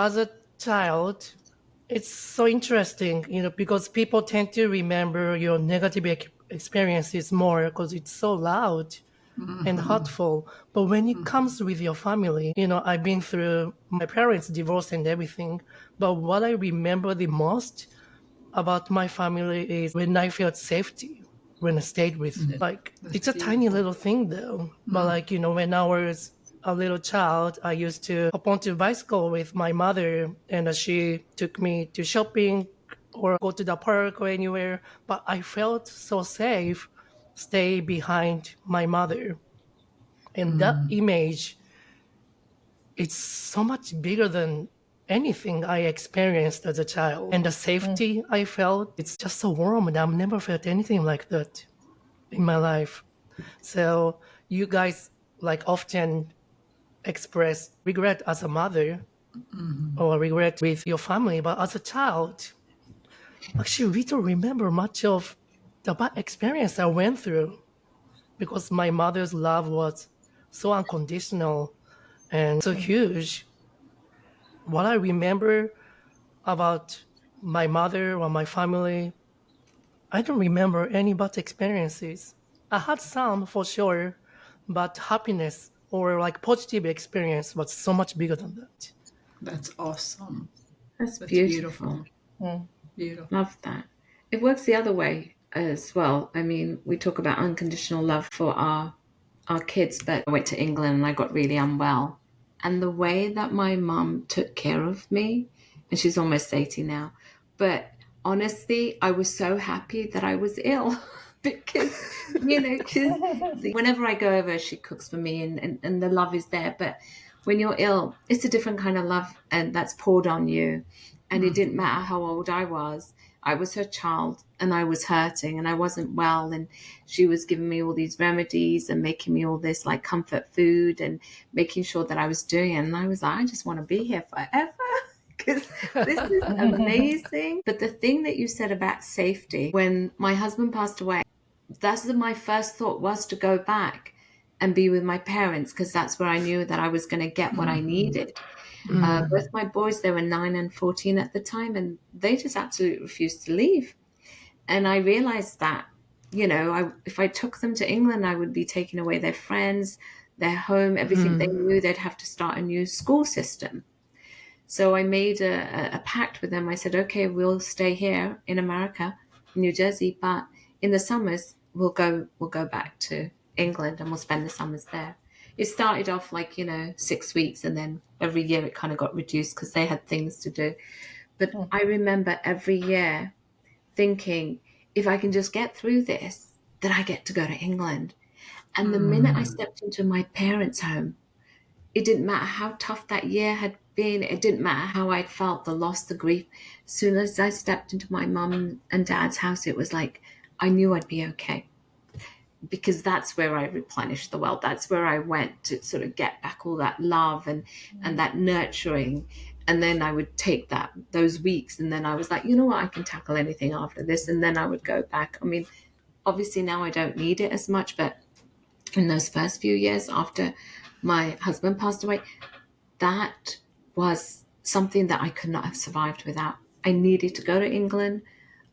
as a child, it's so interesting, because people tend to remember your negative experiences more because it's so loud and hurtful. But when it comes with your family, I've been through my parents' divorce and everything. But what I remember the most about my family is when I felt safety, when I stayed with them. Like, That's it's a tiny beautiful. little thing though. But like, when I was a little child, I used to hop onto a bicycle with my mother and she took me to shopping or go to the park or anywhere. But I felt so safe stay behind my mother. And that image, it's so much bigger than anything I experienced as a child. And the safety I felt, it's just so warm, and I've never felt anything like that in my life. So you guys like often express regret as a mother or regret with your family, but as a child, actually we don't remember much of the bad experience I went through because my mother's love was so unconditional and so huge. What I remember about my mother or my family, I don't remember any bad experiences. I had some for sure, but happiness or like positive experience was so much bigger than that. That's awesome. That's That's beautiful. beautiful. Beautiful. Love that. It works the other way as well. I mean, we talk about unconditional love for our kids, but I went to England and I got really unwell. And the way that my mum took care of me, and she's almost 80 now, but honestly, I was so happy that I was ill because, because whenever I go over, she cooks for me and the love is there. But when you're ill, it's a different kind of love and that's poured on you. And it didn't matter how old I was her child and I was hurting and I wasn't well. And she was giving me all these remedies and making me all this like comfort food and making sure that I was doing it. And I was like, I just want to be here forever because this is amazing. But the thing that you said about safety, when my husband passed away, that's my first thought was to go back and be with my parents because that's where I knew that I was going to get what I needed. Both my boys, they were 9 and 14 at the time, and they just absolutely refused to leave. And I realized that, if I took them to England, I would be taking away their friends, their home, everything they knew. They'd have to start a new school system. So I made a pact with them. I said, okay, we'll stay here in America, New Jersey, but in the summers we'll go back to England and we'll spend the summers there. It started off like 6 weeks, and then every year it kind of got reduced because they had things to do. But I remember every year thinking, if I can just get through this, then I get to go to England. And the minute I stepped into my parents' home, it didn't matter how tough that year had been. It didn't matter how I'd felt, the loss, the grief. As soon as I stepped into my mum and dad's house, it was like I knew I'd be okay. Because that's where I replenished the world. That's where I went to sort of get back all that love and that nurturing. And then I would take those weeks, and then I was like, you know what, I can tackle anything after this. And then I would go back. I mean, obviously now I don't need it as much, but in those first few years after my husband passed away, that was something that I could not have survived without. I needed to go to England.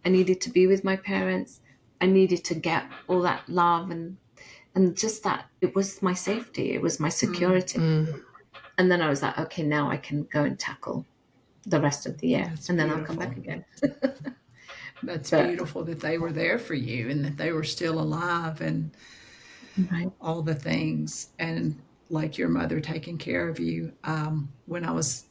I needed to be with my parents. I needed to get all that love and just that it was my safety. It was my security. And then I was like, okay, now I can go and tackle the rest of the year. That's and then beautiful. I'll come back again. That's beautiful that they were there for you and that they were still alive and Right. all the things. And like your mother taking care of you. When I was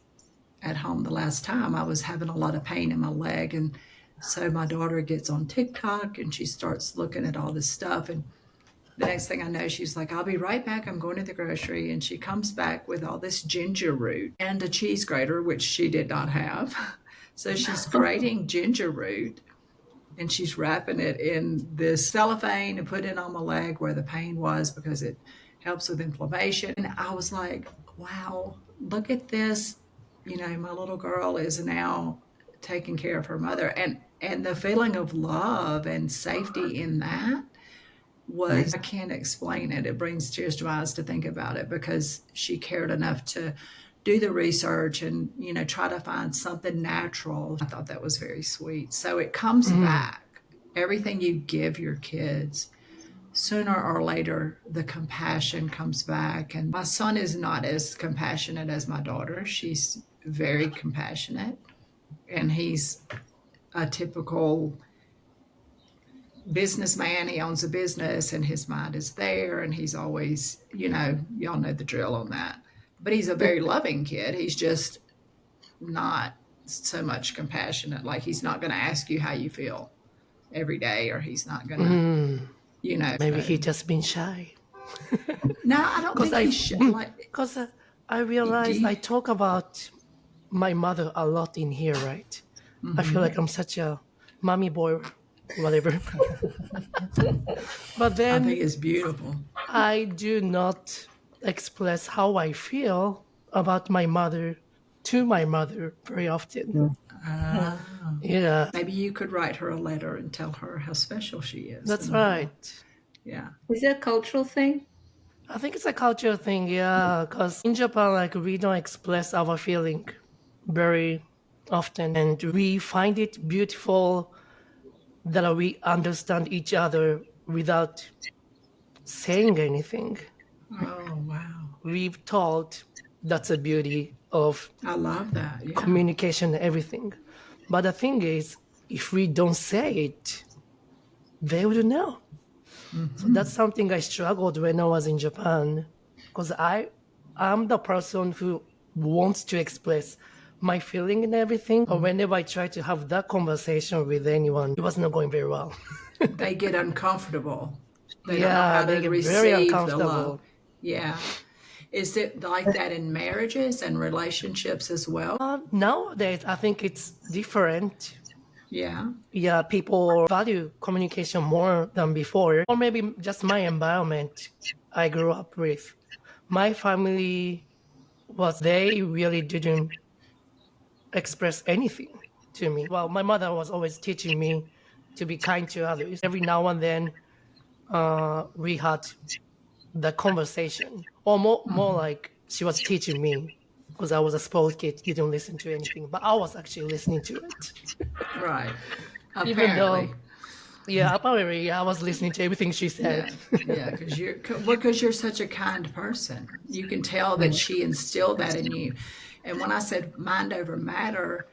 at home the last time, I was having a lot of pain in my leg. And so my daughter gets on TikTok and she starts looking at all this stuff. And the next thing I know, she's like, I'll be right back. I'm going to the grocery. And she comes back with all this ginger root and a cheese grater, which she did not have. So she's grating ginger root and she's wrapping it in this cellophane and putting it on my leg where the pain was because it helps with inflammation. And I was like, wow, look at this. My little girl is now taking care of her mother. And the feeling of love and safety in that was, I can't explain it. It brings tears to my eyes to think about it because she cared enough to do the research and, try to find something natural. I thought that was very sweet. So it comes back. Everything you give your kids, sooner or later, the compassion comes back. And my son is not as compassionate as my daughter. She's very compassionate, and he's a typical businessman. He owns a business and his mind is there, and he's always, y'all know the drill on that. But he's a very loving kid. He's just not so much compassionate. Like, he's not going to ask you how you feel every day, or he's not going to, Maybe so. he just been shy. No, I don't Because think he should. Like, because I do realized I you? talk about my mother a lot in here, right? I feel like I'm such a mommy boy, whatever. But I think then it's beautiful. I do not express how I feel about my mother to my mother very often. Uh, Yeah, Maybe you could write her a letter and tell her how special she is that's and how, right. yeah. Is it a cultural thing? I think it's a cultural thing, yeah, because in Japan, like, we don't express our feeling very often, and we find it beautiful that we understand each other without saying anything. Oh, wow. We've taught that's the beauty of I love that. Yeah. communication and everything. But the thing is, if we don't say it, they would know. So that's something I struggled when I was in Japan, because I'm the person who wants to express my feeling and everything. But whenever I try to have that conversation with anyone, it was not going very well. They get uncomfortable. They don't know Yeah, how they to get very receive the love. uncomfortable. Yeah. Is it like that in marriages and relationships as well? Nowadays, I think it's different. Yeah. Yeah, people value communication more than before, or maybe just my environment I grew up with. My family they really didn't express anything to me. Well, my mother was always teaching me to be kind to others. Every now and then, we had the conversation, or more like she was teaching me because I was a spoiled kid, didn't listen to anything, but I was actually listening to it. Right. Even though, Apparently. yeah, apparently I was listening to everything she Yeah. said. Yeah. Because you're such a kind person. You can tell that she instilled that in you. And when I said mind over matter,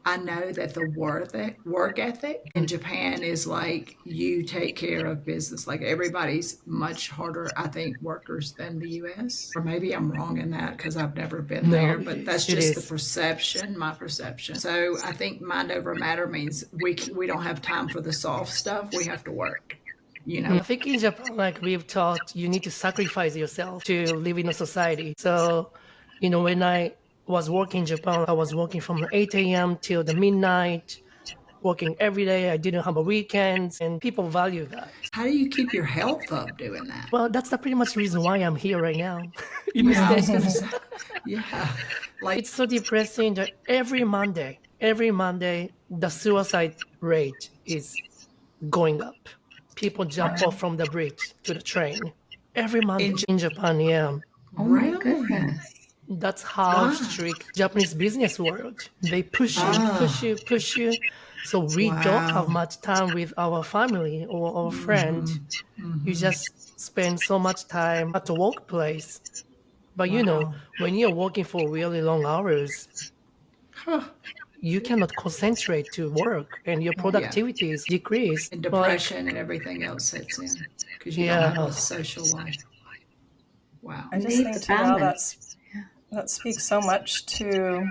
I know that the work ethic in Japan is like, you take care of business. Like, everybody's much harder, I think, workers than the US. Or maybe I'm wrong in that because I've never been No, there, it but is. that's It just the is. perception, my perception. So I think mind over matter means we don't have time for the soft stuff. We have to work. I think in Japan, like, we've taught you need to sacrifice yourself to live in a society. So, when I was working in Japan, I was working from 8 a.m. till the midnight, working every day. I didn't have a weekends, and people value that. How do you keep your health up doing that? Well, that's the pretty much reason why I'm here right now in the Yeah, I was going to States. say, yeah. Like, It's so depressing that every Monday, the suicide rate is going up. People jump off from the bridge to the train. Every Monday in in Japan, yeah. Oh my really? goodness. That's how Why? strict Japanese business world. They push you, push Oh, you, push you. So we don't have wow. much time with our family or our friend. You just spend so much time at the workplace. But Wow. when you're working for really long hours, Huh. you cannot concentrate to work and your Yeah. productivity is decreased. And Like, depression and everything else sets in because you don't have yeah, a social life. Wow. I You just need think the too, wow, balance. that speaks so much to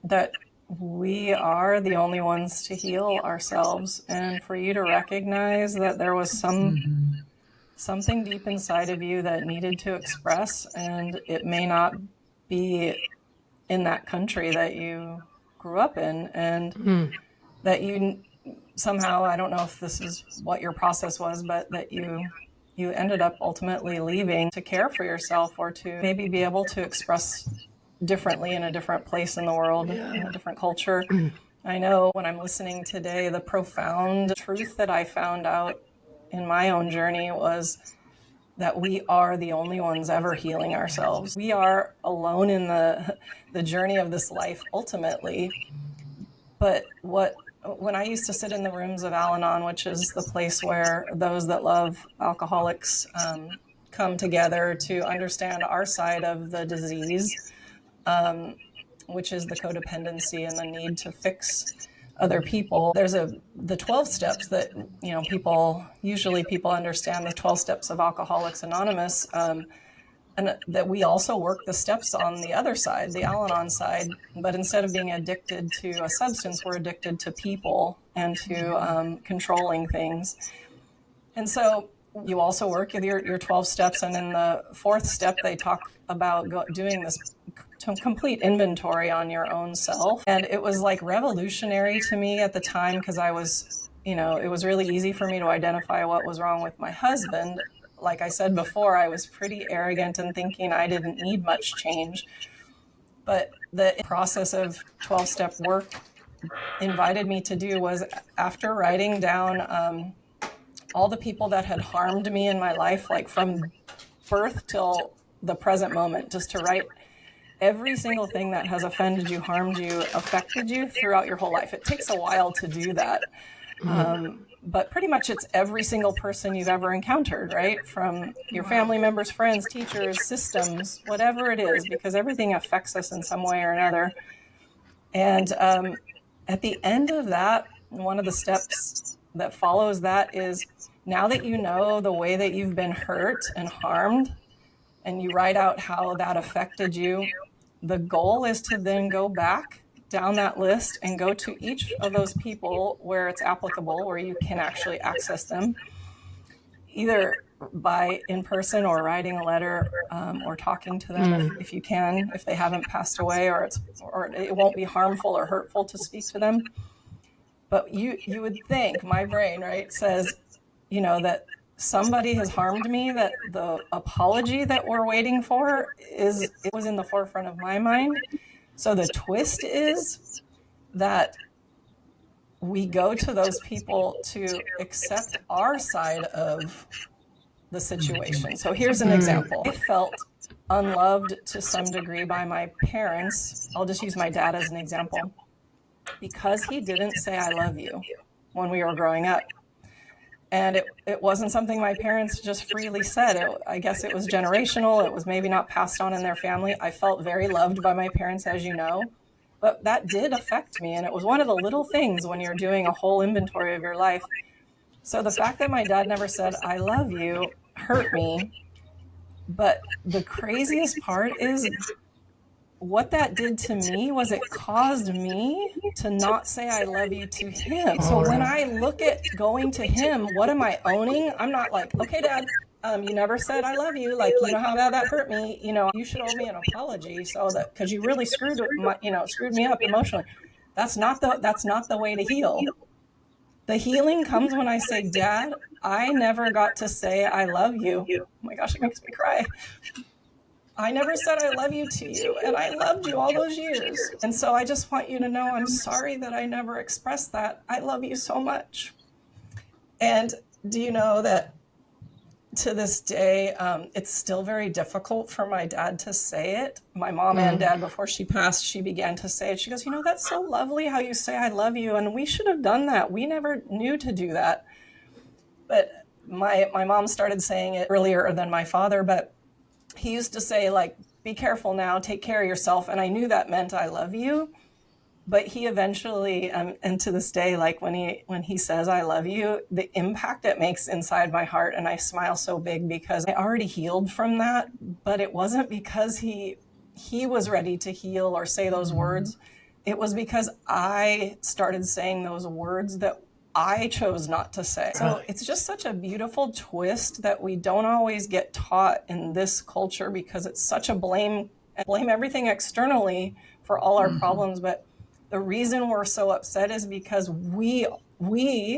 that we are the only ones to heal ourselves, and for you to recognize that there was something deep inside of you that needed to express, and it may not be in that country that you grew up in, and that you somehow, I don't know if this is what your process was, but that you ended up ultimately leaving to care for yourself, or to maybe be able to express differently in a different place in the world, in yeah, a different culture. I know when I'm listening today, the profound truth that I found out in my own journey was that we are the only ones ever healing ourselves. We are alone in the journey of this life ultimately. But when I used to sit in the rooms of Al-Anon, which is the place where those that love alcoholics come together to understand our side of the disease, which is the codependency and the need to fix other people. There's the 12 steps that, people understand the 12 steps of Alcoholics Anonymous, and that we also work the steps on the other side, the Al-Anon side, but instead of being addicted to a substance, we're addicted to people and to controlling things. And so you also work with your 12 steps, and in the fourth step, they talk about doing this complete inventory on your own self. And it was like revolutionary to me at the time, because I was, it was really easy for me to identify what was wrong with my husband. Like I said before, I was pretty arrogant in thinking I didn't need much change. But the process of 12-step work invited me to do was, after writing down all the people that had harmed me in my life, like from birth till the present moment, just to write every single thing that has offended you, harmed you, affected you throughout your whole life. It takes a while to do that. But pretty much it's every single person you've ever encountered, right? From your family members, friends, teachers, systems, whatever it is, because everything affects us in some way or another. And at the end of that, one of the steps that follows that is, now that you know the way that you've been hurt and harmed, and you write out how that affected you, the goal is to then go back down that list and go to each of those people where it's applicable, where you can actually access them, either by in person or writing a letter, or talking to them if you can, if they haven't passed away, or it won't be harmful or hurtful to speak to them. But you would think, my brain, right, says, that somebody has harmed me, that the apology that we're waiting for it was in the forefront of my mind. So the twist is that we go to those people to accept our side of the situation. So here's an example. I felt unloved to some degree by my parents. I'll just use my dad as an example, because he didn't say I love you when we were growing up. And it wasn't something my parents just freely said. I guess it was generational. It was maybe not passed on in their family. I felt very loved by my parents, as you know, but that did affect me. And it was one of the little things when you're doing a whole inventory of your life. So the fact that my dad never said, I love you, hurt me. But the craziest part is, what that did to me was it caused me to not say I love you to him. So when I look at going to him, what am I owning? I'm not like, okay, Dad, you never said I love you. Like, how that hurt me. You should owe me an apology, so that, because you really screwed me up emotionally. That's not the way to heal. The healing comes when I say, Dad, I never got to say I love you. Oh my gosh, it makes me cry. I never said I love you to you, and I loved you all those years. And so I just want you to know I'm sorry that I never expressed that. I love you so much. And do you know that to this day, it's still very difficult for my dad to say it. My mom and dad, before she passed, she began to say it. She goes, that's so lovely how you say I love you, and we should have done that. We never knew to do that. But my mom started saying it earlier than my father, but he used to say, like, be careful now, take care of yourself. And I knew that meant I love you. But he eventually, and to this day, like when he says I love you, the impact it makes inside my heart, and I smile so big, because I already healed from that. But it wasn't because he was ready to heal or say those words. It was because I started saying those words that I chose not to say. So it's just such a beautiful twist that we don't always get taught in this culture, because it's such a blame everything externally for all our problems. But the reason we're so upset is because we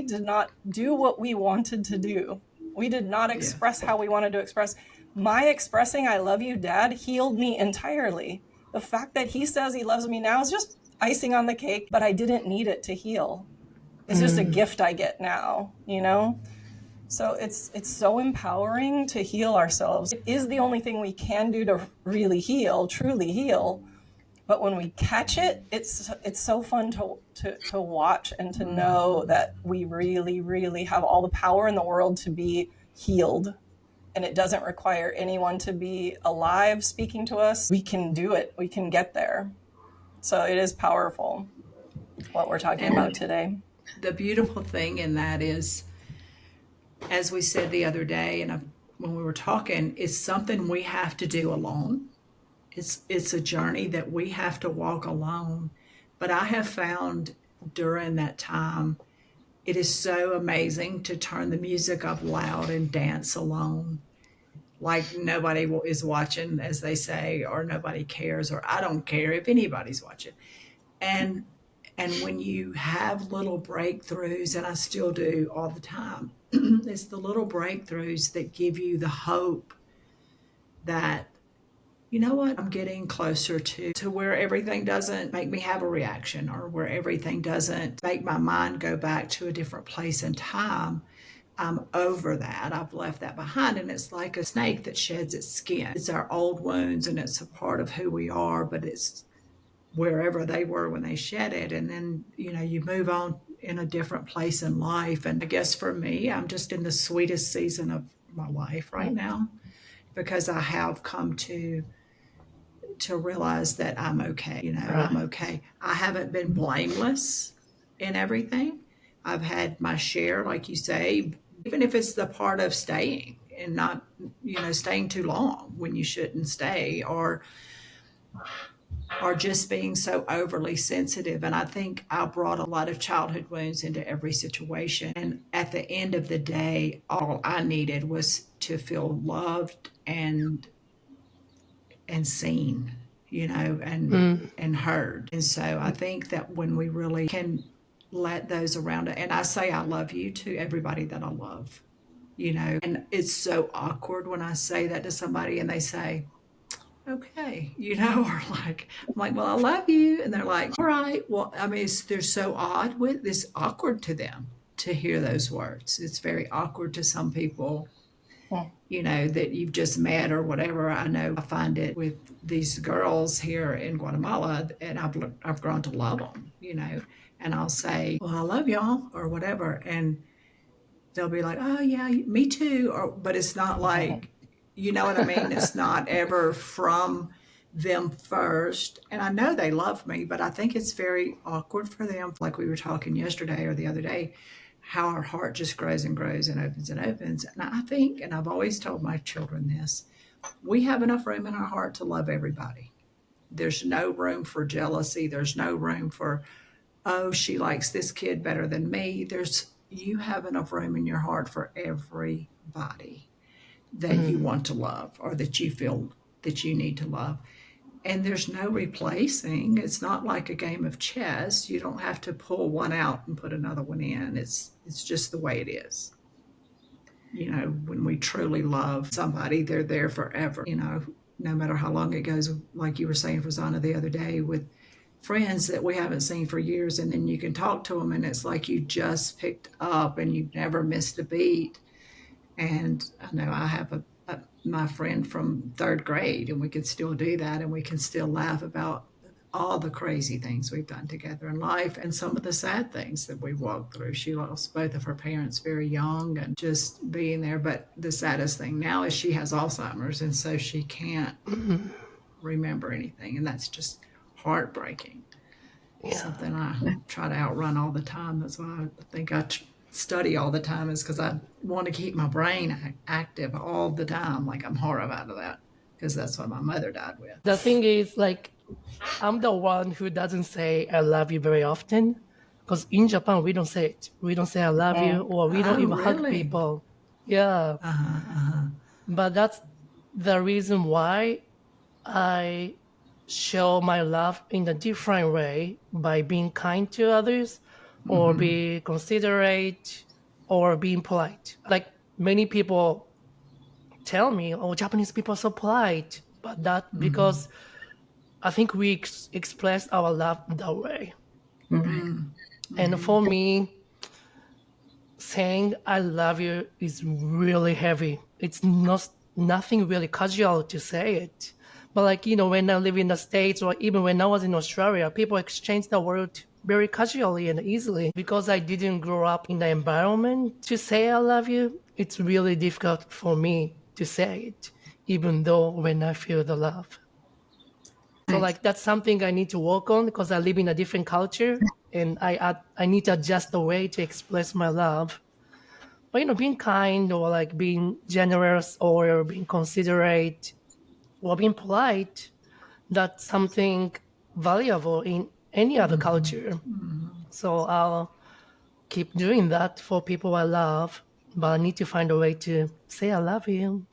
did not do what we wanted to do. We did not express how we wanted to express. My expressing I love you, Dad, healed me entirely. The fact that he says he loves me now is just icing on the cake, but I didn't need it to heal. It's just a gift I get now, So it's so empowering to heal ourselves. It is the only thing we can do to really heal, truly heal. But when we catch it, it's so fun to watch and to know that we really, really have all the power in the world to be healed. And it doesn't require anyone to be alive speaking to us. We can do it. We can get there. So it is powerful what we're talking about And today. the beautiful thing in that is, as we said the other day, and when we were talking, it's something we have to do alone. It's a journey that we have to walk alone. But I have found during that time, it is so amazing to turn the music up loud and dance alone. Like nobody is watching, as they say, or nobody cares, or I don't care if anybody's watching. And and when you have little breakthroughs, and I still do all the time, it's the little breakthroughs that give you the hope that, you know what, I'm getting closer to where everything doesn't make me have a reaction, or where everything doesn't make my mind go back to a different place in time. I'm over that. I've left that behind. And it's like a snake that sheds its skin. It's our old wounds and it's a part of who we are, but it's wherever they were when they shed it. And then, you move on in a different place in life. And I guess for me, I'm just in the sweetest season of my life right now, because I have come to realize that I'm okay. I'm okay. I haven't been blameless in everything. I've had my share, like you say, even if it's the part of staying and not, staying too long when you shouldn't stay, or just being so overly sensitive. And I think I brought a lot of childhood wounds into every situation. And at the end of the day, all I needed was to feel loved and seen, and heard. And so I think that when we really can let those around it, and I say I love you to everybody that I love, and it's so awkward when I say that to somebody and they say, okay, or like, I'm like, well, I love you. And they're like, all right. Well, I mean, they're so odd with this, awkward to them to hear those words. It's very awkward to some people, that you've just met or whatever. I know I find it with these girls here in Guatemala, and I've grown to love them, and I'll say, well, I love y'all or whatever. And they'll be like, oh yeah, me too. But it's not like, you know what I mean? It's not ever from them first. And I know they love me, but I think it's very awkward for them. Like we were talking yesterday or the other day, how our heart just grows and grows and opens and opens. And I think, and I've always told my children this, we have enough room in our heart to love everybody. There's no room for jealousy. There's no room for, oh, she likes this kid better than me. You have enough room in your heart for everybody that you want to love, or that you feel that you need to love. And there's no replacing. It's not like a game of chess. You don't have to pull one out and put another one in. It's just the way it is. When we truly love somebody, they're there forever, no matter how long it goes. Like you were saying, Rosanna, the other day, with friends that we haven't seen for years, and then you can talk to them and it's like you just picked up and you've never missed a beat. And I know I have my friend from third grade, and we can still do that, and we can still laugh about all the crazy things we've done together in life and some of the sad things that we walked through. She lost both of her parents very young, and just being there. But the saddest thing now is she has Alzheimer's, and so she can't remember anything, and that's just heartbreaking. Yeah. Something I try to outrun all the time. That's why I think I study all the time, is because I want to keep my brain active all the time. Like I'm horrified of that, because that's what my mother died with. The thing is, like, I'm the one who doesn't say I love you very often, because in Japan we don't say it. We don't say I love you, or we don't even hug people. Yeah. But that's the reason why I show my love in a different way, by being kind to others, or be considerate, or being polite. Like many people tell me, oh, Japanese people are so polite, but that because I think we express our love that way. And for me, saying I love you is really heavy. It's not nothing really casual to say it. But like, when I live in the States or even when I was in Australia, people exchange the word very casually and easily. Because I didn't grow up in the environment to say I love you, it's really difficult for me to say it, even though when I feel the love. So Right. like that's something I need to work on because I live in a different culture and I need to adjust the way to express my love. But being kind or like being generous or being considerate or being polite, that's something valuable in any other culture. So I'll keep doing that for people I love, but I need to find a way to say I love you.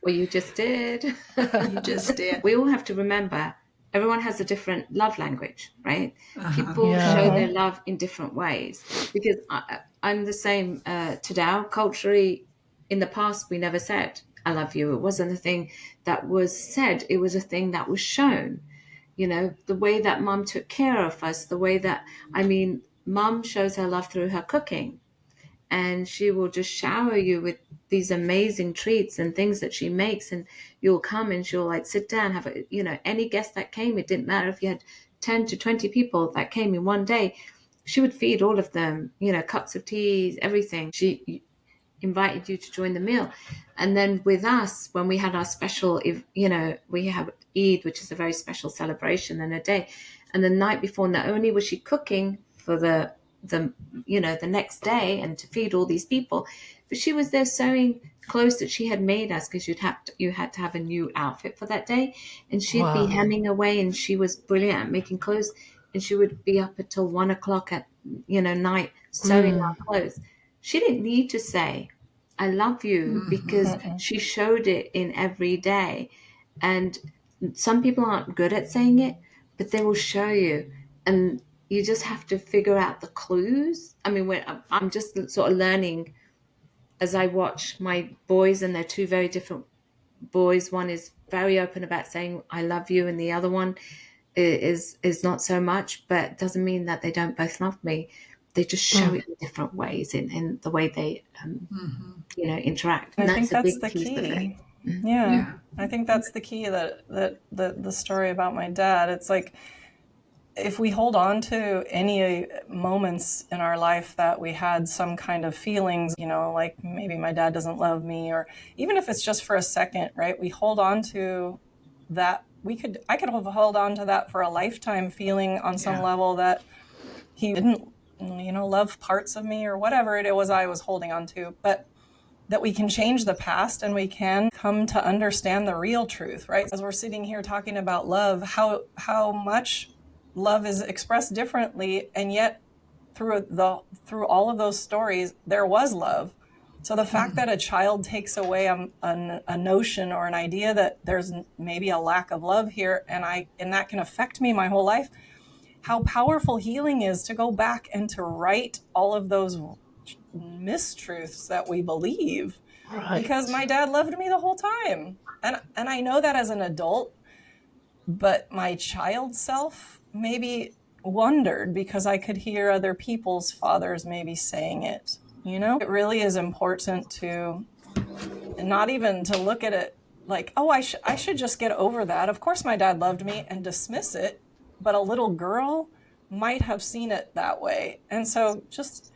Well, you just did. You just did. We all have to remember everyone has a different love language, right? People show Yeah. their love in different ways. Because I'm the same to Dow. Culturally, in the past, we never said, I love you. It wasn't a thing that was said, it was a thing that was shown. The way that mum took care of us, the way that, mum shows her love through her cooking, and she will just shower you with these amazing treats and things that she makes, and you'll come and she'll like sit down, have any guest that came, it didn't matter if you had 10 to 20 people that came in one day, she would feed all of them, cups of teas, everything. She invited you to join the meal. And then with us, when we had our special, we have Eid, which is a very special celebration and a day. And the night before, not only was she cooking for the next day and to feed all these people, but she was there sewing clothes that she had made us, because you had to have a new outfit for that day. And she'd be Wow. hemming away, and she was brilliant at making clothes. And she would be up until 1 o'clock at night sewing our Mm, clothes. She didn't need to say, I love you, because she showed it in every day. And some people aren't good at saying it, but they will show you. And you just have to figure out the clues. I mean, I'm just sort of learning as I watch my boys, and they're two very different boys. One is very open about saying I love you, and the other one is not so much, but doesn't mean that they don't both love me. They just show mm, it in different ways in the way they interact, I and think that's a that's big the piece of it. key. Yeah. Yeah. I think that's the key, that the story about my dad, it's like, if we hold on to any moments in our life that we had some kind of feelings, like maybe my dad doesn't love me, or even if it's just for a second, right? We hold on to that. I could hold on to that for a lifetime, feeling on some Yeah. level that he didn't, love parts of me or whatever it was I was holding on to. But that we can change the past and we can come to understand the real truth, right? As we're sitting here talking about love, how much love is expressed differently, and yet through all of those stories there was love. So the fact that a child takes away a notion or an idea that there's maybe a lack of love here, and that can affect me my whole life, how powerful healing is to go back and to right all of those mistruths that we believe, because right. my dad loved me the whole time, and I know that as an adult, but my child self maybe wondered, because I could hear other people's fathers maybe saying it. It really is important to not even to look at it like, oh, I should just get over that. Of course my dad loved me, and dismiss it, but a little girl might have seen it that way. And so just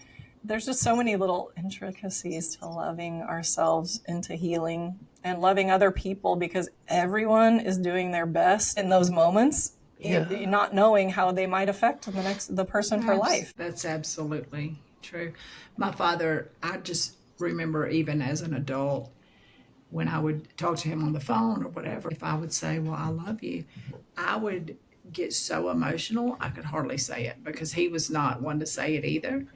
there's just so many little intricacies to loving ourselves into healing and loving other people, because everyone is doing their best in those moments, Yeah. not knowing how they might affect the person for life. That's absolutely true. My father, I just remember even as an adult, when I would talk to him on the phone or whatever, if I would say, well, I love you, I would get so emotional I could hardly say it, because he was not one to say it either.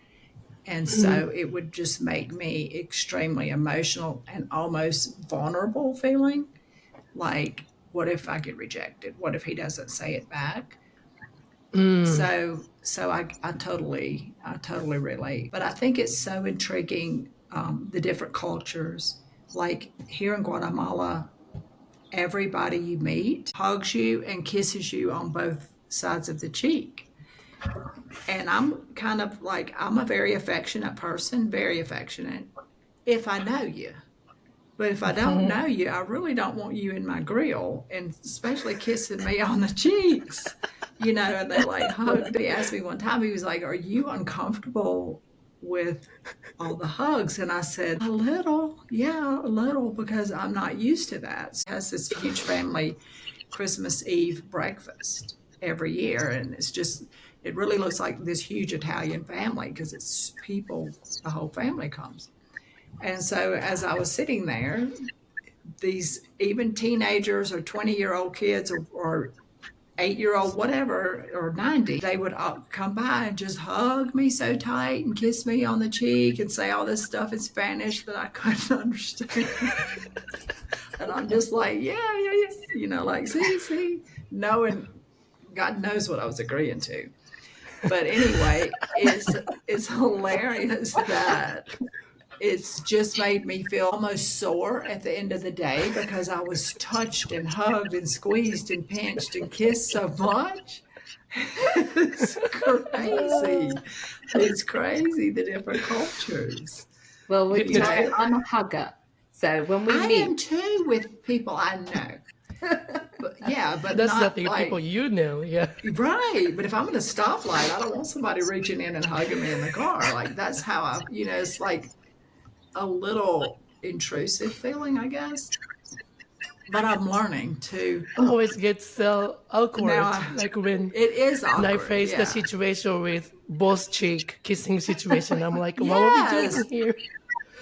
And so Mm, it would just make me extremely emotional and almost vulnerable feeling like, what if I get rejected? What if he doesn't say it back? mm, So I totally relate. But I think it's so intriguing, the different cultures. Like here in Guatemala, everybody you meet hugs you and kisses you on both sides of the cheek. And I'm kind of like, I'm a very affectionate person, very affectionate, if I know you. But if I don't know you, I really don't want you in my grill, and especially kissing me on the cheeks, and they like hug. He asked me one time, he was like, "Are you uncomfortable with all the hugs?" And I said, "A little, yeah, a little, because I'm not used to that." So it has this huge family Christmas Eve breakfast every year, and it really looks like this huge Italian family because it's people, the whole family comes. And so as I was sitting there, these even teenagers or 20-year-old kids or 8-year-old, whatever, or 90, they would all come by and just hug me so tight and kiss me on the cheek and say all this stuff in Spanish that I couldn't understand. And I'm just like, yeah, yeah, yeah. Like, see, knowing God knows what I was agreeing to. But anyway, it's hilarious that it's just made me feel almost sore at the end of the day because I was touched and hugged and squeezed and pinched and kissed so much. It's crazy. It's crazy, the different cultures. Well, I'm a hugger. So when we meet, I am too with people I know. But That's not the like people you know. Yeah. right. But if I'm in a stoplight, I don't want somebody reaching in and hugging me in the car. Like that's how it's like a little intrusive feeling, I guess. But I'm learning to Always gets so awkward. Now, Like when it is awkward. I face the yeah. situation with both cheek kissing situation. I'm like, what Yes. are we doing here?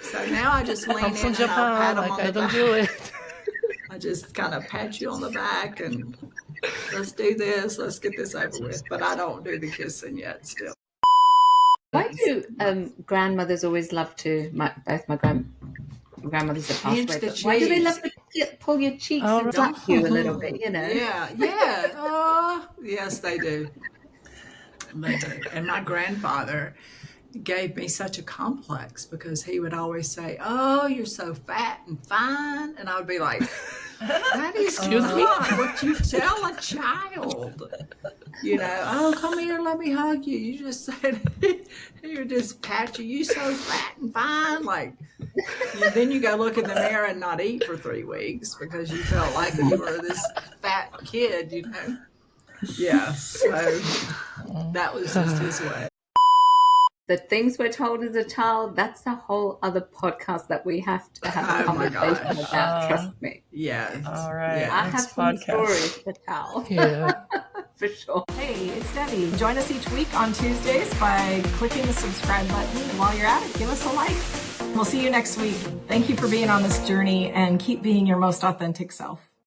So now I just lean I'm in from and I'll Japan. pat them Like on I the don't back. do it. I just kind of pat you on the back and let's do this. Let's get this over with. But I don't do the kissing yet still. why do grandmothers always love to? Both my grandmothers have passed Pinch away. the But why do they cheeks. love to pull your cheeks Oh, and right. slap you a little bit? Yeah. Yes, they do. They do. And my grandfather gave me such a complex because he would always say, "Oh, you're so fat and fine," and I would be like, "That is not what you tell a child." "Oh, come here, let me hug you. You just said you're just patchy. You so fat and fine." Like, then you go look in the mirror and not eat for 3 weeks because you felt like you were this fat kid. Yeah. So that was just his way. The things we're told as a child, that's a whole other podcast that we have to have a Oh my conversation gosh. about. Trust me. Yes. All right. Yeah. I have Next some podcast. stories to tell. Yeah. For sure. Hey, it's Debbie. Join us each week on Tuesdays by clicking the subscribe button. While you're at it, give us a like. We'll see you next week. Thank you for being on this journey and keep being your most authentic self.